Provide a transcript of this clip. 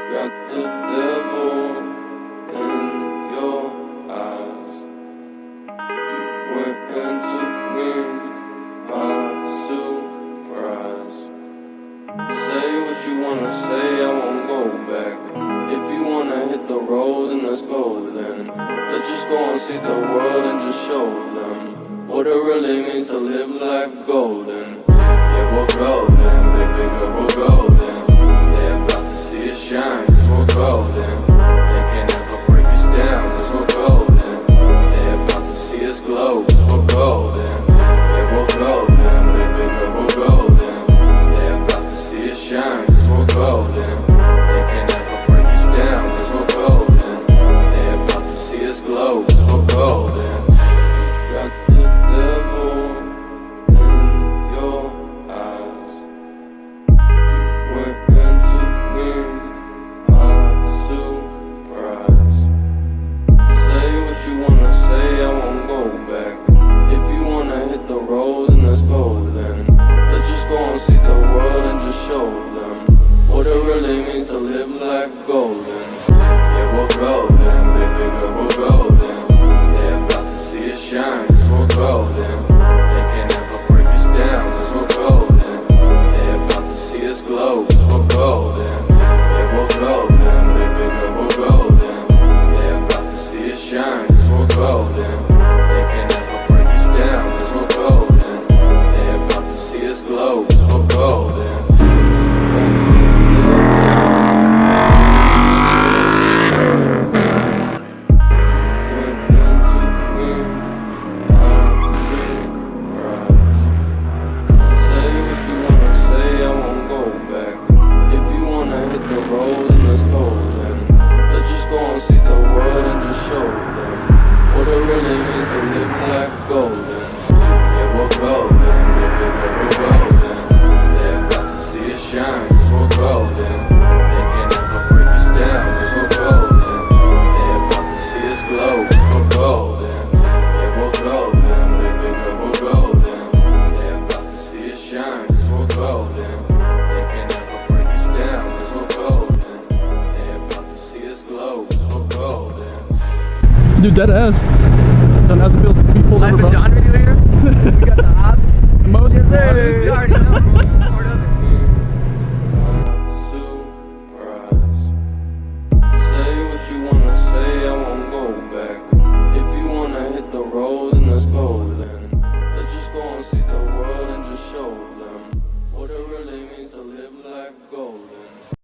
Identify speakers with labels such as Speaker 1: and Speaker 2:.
Speaker 1: Got the devil in your eyes. You went and took me by surprise. Say what you wanna say, I won't go back. If you wanna hit the road, then let's go then. Let's just go and see the world and just show them what it really means to live life golden. Yeah, we're golden, baby girl, we're golden. They're about to see us shine, cause we're golden. They can't ever break us down, cause we're golden. They're about to see us glow, cause we're golden. Yeah, we're golden, baby girl, we're golden. They're about to see us shine, cause we're golden. They can't ever break us down, cause we're golden. They're about to see us glow, cause we're golden. Got the devil in your eyes. You went and took me by surprise. Say what you wanna say, I won't go back. If you wanna hit the road, then let's go then. Let's just go and see the world and just show them what it really means to live life golden. Yeah, we're golden, baby girl, we're golden. They're about to see us shine, cause we're golden. They can't ever break us down, cause we're golden. They're about to see us glow, cause we're golden. Yeah, we're golden, baby girl, we're golden. They're about to see us shine, cause we're golden. They can't ever break us down, cause we're golden. They're about to see us glow, cause we're golden. See the world and just show them what it really means to live life golden. Yeah, we're golden, baby girl, we're golden. They're about to see us shine, cause we're golden. They can't ever break us down, cause we're golden. They're about to see us glow, cause we're golden. Yeah, we're golden, baby girl, we're golden. They're about to see us shine, cause we're golden. They can't ever break us down, cause we're golden. They're about to see us glow.
Speaker 2: Dude, dead ass. John Hasselfield, be pulled
Speaker 3: Life
Speaker 2: over,
Speaker 3: of
Speaker 2: bro.
Speaker 3: John video here. We got the odds.
Speaker 2: Most
Speaker 3: You already know.